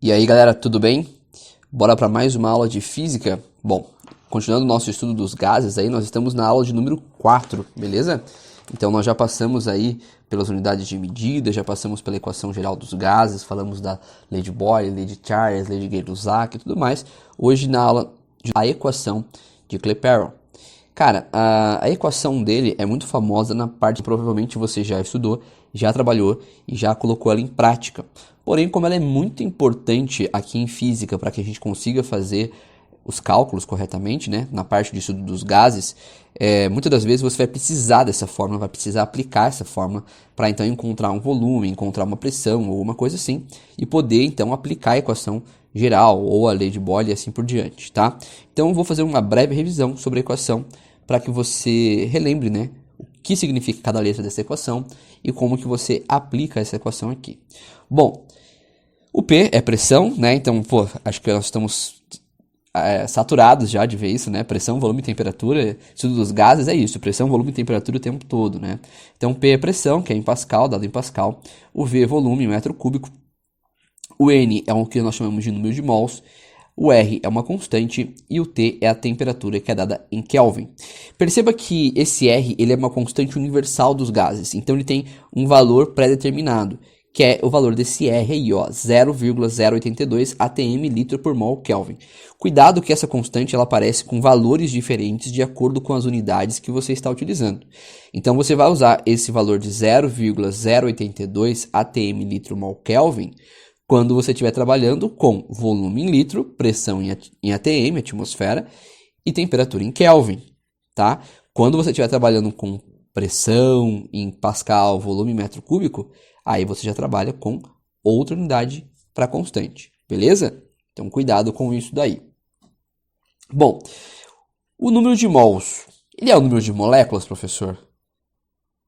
E aí, galera, tudo bem? Bora para mais uma aula de física? Bom, continuando o nosso estudo dos gases aí, nós estamos na aula de número 4, beleza? Então nós já passamos aí pelas unidades de medida, já passamos pela equação geral dos gases, falamos da lei de Boyle, lei de Charles, lei de Gay-Lussac e tudo mais. Hoje na aula a equação de Clapeyron. Cara, a equação dele é muito famosa na parte que provavelmente você já estudou, já trabalhou e já colocou ela em prática. Porém, como ela é muito importante aqui em física para que a gente consiga fazer os cálculos corretamente, né, na parte de estudo dos gases, muitas das vezes você vai precisar dessa fórmula, vai precisar aplicar essa fórmula para então encontrar um volume, encontrar uma pressão ou uma coisa assim e poder então aplicar a equação geral ou a lei de Boyle e assim por diante, tá? Então eu vou fazer uma breve revisão sobre a equação para que você relembre, né, o que significa cada letra dessa equação e como que você aplica essa equação aqui. Bom, o P é pressão, né? Então, acho que nós estamos saturados já de ver isso, né? Pressão, volume e temperatura. Estudo dos gases é isso, pressão, volume e temperatura o tempo todo, né? Então, P é pressão, que é em Pascal, dado em Pascal. O V é volume, em metro cúbico. O N é o que nós chamamos de número de mols. O R é uma constante e o T é a temperatura, que é dada em Kelvin. Perceba que esse R ele é uma constante universal dos gases, então ele tem um valor pré-determinado, que é o valor desse R aí, ó, 0,082 atm litro por mol Kelvin. Cuidado que essa constante ela aparece com valores diferentes de acordo com as unidades que você está utilizando. Então você vai usar esse valor de 0,082 atm litro mol Kelvin quando você estiver trabalhando com volume em litro, pressão em atm, atmosfera, e temperatura em Kelvin, tá? Quando você estiver trabalhando com pressão em Pascal, volume em metro cúbico, aí você já trabalha com outra unidade para constante, beleza? Então cuidado com isso daí. Bom, o número de mols, ele é o número de moléculas, professor?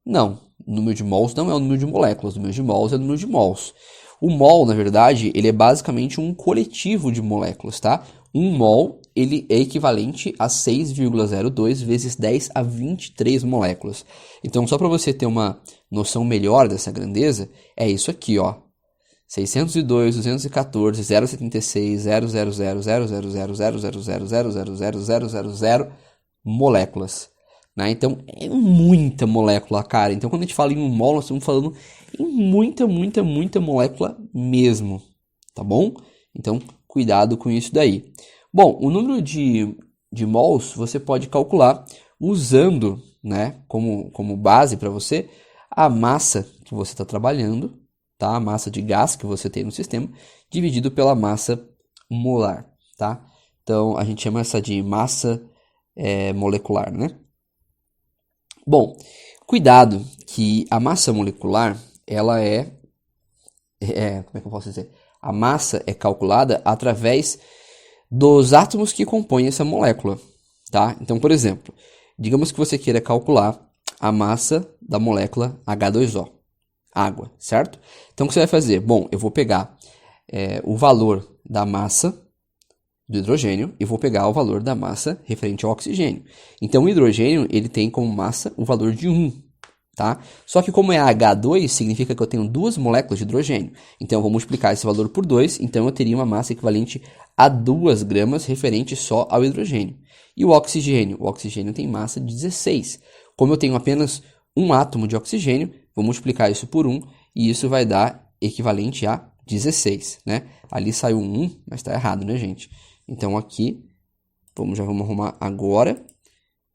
Não, o número de mols não é o número de moléculas, o número de mols é o número de mols. O mol, na verdade, ele é basicamente um coletivo de moléculas, tá? Um mol, ele é equivalente a 6,02 vezes 10 a 23 moléculas. Então, só para você ter uma noção melhor dessa grandeza, é isso aqui, ó. 602, 214, 076, 000000000000000 moléculas. Né? Então, é muita molécula, cara. Então, quando a gente fala em um mol, nós estamos falando em muita molécula mesmo, tá bom? Então, cuidado com isso daí. Bom, o número de mols você pode calcular usando, né, como base para você, a massa que você está trabalhando, tá? A massa de gás que você tem no sistema, dividido pela massa molar, tá? Então, a gente chama essa de massa molecular, né? Bom, cuidado que a massa molecular, ela como é que eu posso dizer? A massa é calculada através dos átomos que compõem essa molécula, tá? Então, por exemplo, digamos que você queira calcular a massa da molécula H2O, água, certo? Então, o que você vai fazer? Bom, eu vou pegar o valor da massa do hidrogênio e vou pegar o valor da massa referente ao oxigênio. Então, o hidrogênio ele tem como massa o valor de 1, tá? Só que como é H2, significa que eu tenho duas moléculas de hidrogênio. Então, eu vou multiplicar esse valor por 2, então eu teria uma massa equivalente a 2 gramas referente só ao hidrogênio. E o oxigênio tem massa de 16. Como eu tenho apenas um átomo de oxigênio, vou multiplicar isso por 1 e isso vai dar equivalente a 16, né? Ali saiu 1, mas está errado, né, gente? Então, aqui, já vamos arrumar agora,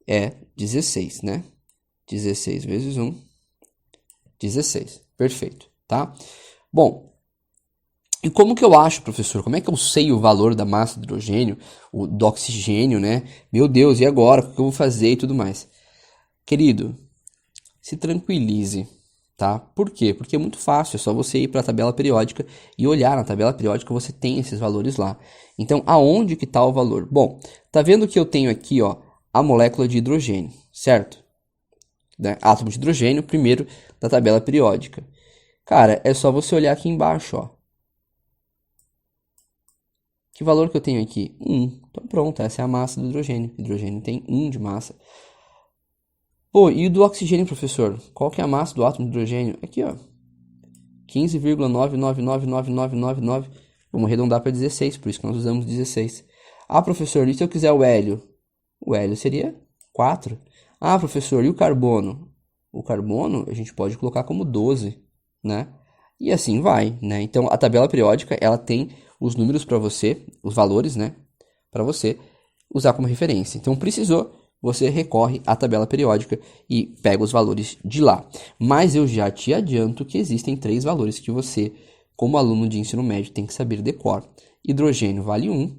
é 16, né? 16 vezes 1, 16. Perfeito, tá? Bom, e como que eu acho, professor? Como é que eu sei o valor da massa do hidrogênio, do oxigênio, né? Meu Deus, e agora? O que eu vou fazer e tudo mais? Querido, se tranquilize, tá? Por quê? Porque é muito fácil, é só você ir para a tabela periódica e olhar na tabela periódica, você tem esses valores lá. Então, aonde que está o valor? Bom, tá vendo que eu tenho aqui, ó, a molécula de hidrogênio, certo? Né? Átomo de hidrogênio, primeiro da tabela periódica. Cara, é só você olhar aqui embaixo, ó. Que valor que eu tenho aqui? 1. Então pronto, essa é a massa do hidrogênio. O hidrogênio tem 1 de massa. Pô, e o do oxigênio, professor? Qual que é a massa do átomo de hidrogênio? Aqui, ó. 15,999999. Vamos arredondar para 16, por isso que nós usamos 16. Ah, professor, e se eu quiser o hélio? O hélio seria 4. Ah, professor, e o carbono? O carbono a gente pode colocar como 12, né? E assim vai, né? Então, a tabela periódica, ela tem os números para você, os valores, né? Para você usar como referência. Então, precisou, você recorre à tabela periódica e pega os valores de lá. Mas eu já te adianto que existem 3 valores que você, como aluno de ensino médio, tem que saber de cor. Hidrogênio vale 1,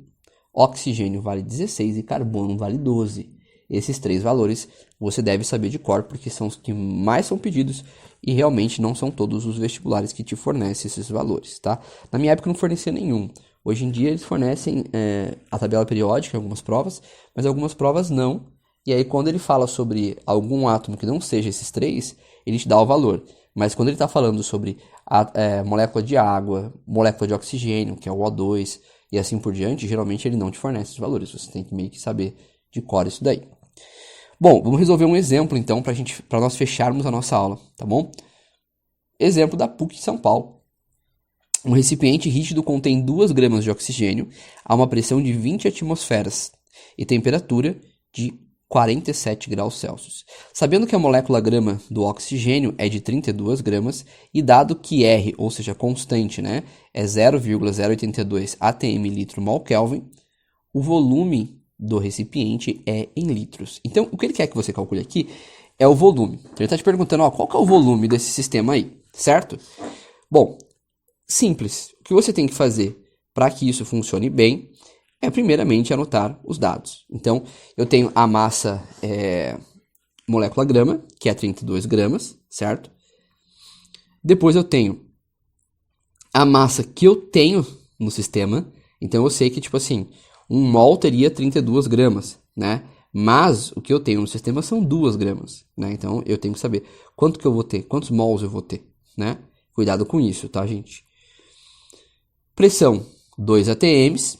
oxigênio vale 16 e carbono vale 12. Esses 3 valores você deve saber de cor, porque são os que mais são pedidos e realmente não são todos os vestibulares que te fornecem esses valores, tá? Na minha época não fornecia nenhum. Hoje em dia eles fornecem a tabela periódica em algumas provas, mas algumas provas não. E aí quando ele fala sobre algum átomo que não seja esses 3, ele te dá o valor. Mas quando ele está falando sobre a molécula de água, molécula de oxigênio, que é o O2, e assim por diante, geralmente ele não te fornece os valores. Você tem que meio que saber de cor isso daí. Bom, vamos resolver um exemplo então para nós fecharmos a nossa aula, tá bom? Exemplo da PUC de São Paulo. Um recipiente rígido contém 2 gramas de oxigênio a uma pressão de 20 atmosferas e temperatura de 47 graus Celsius. Sabendo que a molécula grama do oxigênio é de 32 gramas e dado que R, ou seja, constante, né, é 0,082 atm litro mol Kelvin, o volume do recipiente é em litros. Então, o que ele quer que você calcule aqui é o volume. Então, ele está te perguntando, ó, qual que é o volume desse sistema aí, certo? Bom, simples. O que você tem que fazer para que isso funcione bem é, primeiramente, anotar os dados. Então, eu tenho a massa molécula grama, que é 32 gramas, certo? Depois eu tenho a massa que eu tenho no sistema. Então, eu sei que, tipo assim, um mol teria 32 gramas, né? Mas o que eu tenho no sistema são 2 gramas, né? Então, eu tenho que saber quanto que eu vou ter, quantos mols eu vou ter, né? Cuidado com isso, tá, gente? Pressão, 2 atms,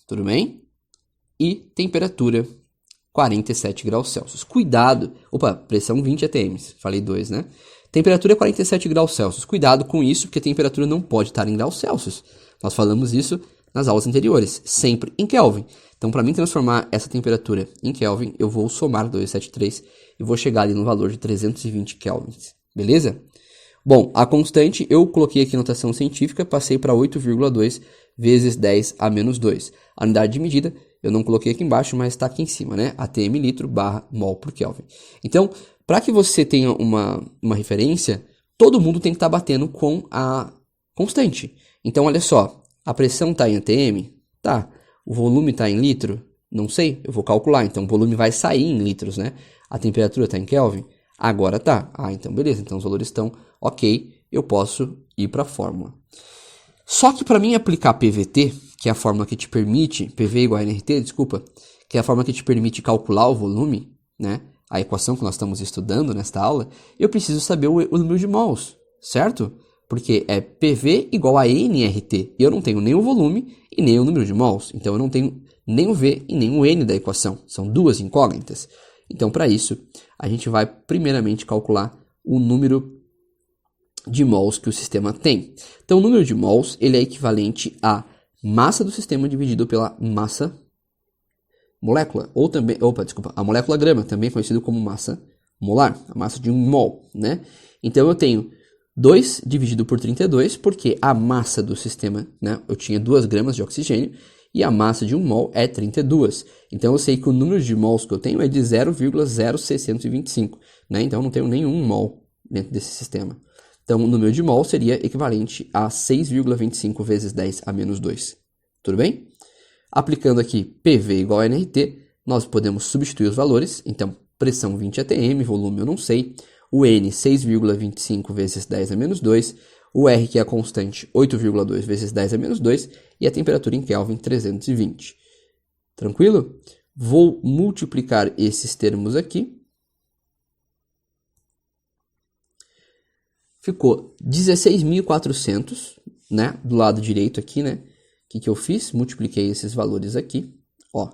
tudo bem? E temperatura, 47 graus Celsius. Cuidado, pressão 20 atms, falei 2, né? Temperatura 47 graus Celsius. Cuidado com isso, porque a temperatura não pode estar em graus Celsius. Nós falamos isso nas aulas anteriores, sempre em Kelvin. Então, para mim transformar essa temperatura em Kelvin, eu vou somar 273 e vou chegar ali no valor de 320 kelvins, beleza? Bom, a constante eu coloquei aqui notação científica, passei para 8,2 vezes 10 a menos 2. A unidade de medida eu não coloquei aqui embaixo, mas está aqui em cima, né? ATM litro barra mol por Kelvin. Então, para que você tenha uma referência, todo mundo tem que estar batendo com a constante. Então, olha só, a pressão está em ATM? Tá. O volume está em litro? Não sei, eu vou calcular. Então, o volume vai sair em litros, né? A temperatura está em Kelvin? Agora tá. Ah, então beleza. Então, os valores estão ok. Eu posso ir para a fórmula. Só que para mim aplicar PVT, que é a fórmula que te permite, PV igual a NRT, desculpa, que é a fórmula que te permite calcular o volume, né? A equação que nós estamos estudando nesta aula, eu preciso saber o número de mols, certo? Porque é PV igual a nRT. E eu não tenho nem o volume e nem o número de mols. Então, eu não tenho nem o V e nem o N da equação. São 2 incógnitas. Então, para isso, a gente vai primeiramente calcular o número de mols que o sistema tem. Então, o número de mols ele é equivalente à massa do sistema dividido pela massa molécula, ou também, a molécula grama, também conhecido como massa molar, a massa de um mol, né? Então, eu tenho 2 dividido por 32, porque a massa do sistema, né? Eu tinha 2 gramas de oxigênio, e a massa de um mol é 32. Então, eu sei que o número de mols que eu tenho é de 0,0625, né? Então, eu não tenho nenhum mol dentro desse sistema. Então, o número de mol seria equivalente a 6,25 vezes 10 a menos 2. Tudo bem? Aplicando aqui PV igual a nRT, nós podemos substituir os valores. Então, pressão 20 atm, volume eu não sei. O N, 6,25 vezes 10 a menos 2. O R, que é a constante, 8,2 vezes 10 a menos 2. E a temperatura em Kelvin, 320. Tranquilo? Vou multiplicar esses termos aqui. Ficou 16.400, né? Do lado direito aqui, né? O que eu fiz? Multipliquei esses valores aqui. Ó,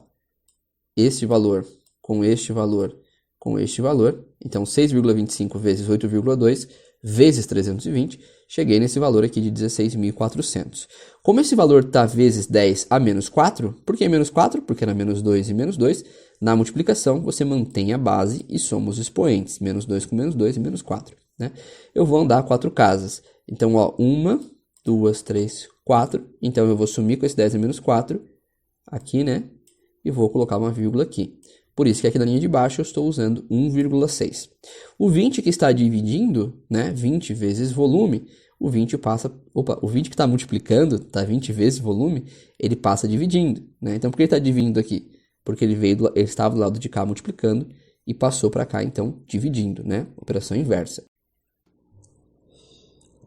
este valor com este valor com este valor. Então, 6,25 vezes 8,2 vezes 320, cheguei nesse valor aqui de 16.400. Como esse valor está vezes 10 a menos 4, por que menos 4? Porque era menos 2 e menos 2. Na multiplicação, você mantém a base e soma os expoentes. Menos 2 com menos 2 e menos 4. Né? Eu vou andar 4 casas. Então, ó, 1, 2, 3, 4. Então, eu vou sumir com esse 10 a menos 4 aqui, né? E vou colocar uma vírgula aqui. Por isso que aqui na linha de baixo eu estou usando 1,6. O 20 que está dividindo, né, 20 vezes volume, o 20 passa... Opa, o 20 que está multiplicando, tá 20 vezes volume, ele passa dividindo. Né? Então, por que ele está dividindo aqui? Porque ele estava do lado de cá multiplicando e passou para cá, então, dividindo, né? Operação inversa.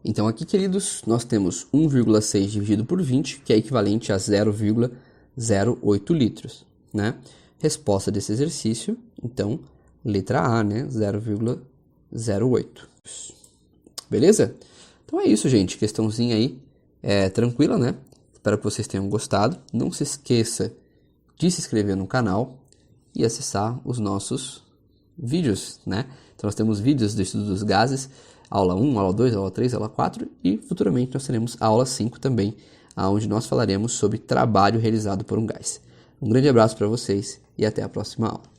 Então, aqui, queridos, nós temos 1,6 dividido por 20, que é equivalente a 0,08 litros, né? Resposta desse exercício, então, letra A, né? 0,08. Beleza? Então é isso, gente. Questãozinha aí tranquila, né? Espero que vocês tenham gostado. Não se esqueça de se inscrever no canal e acessar os nossos vídeos, né? Então nós temos vídeos do estudo dos gases, aula 1, aula 2, aula 3, aula 4 e futuramente nós teremos a aula 5 também, onde nós falaremos sobre trabalho realizado por um gás. Um grande abraço para vocês e até a próxima aula.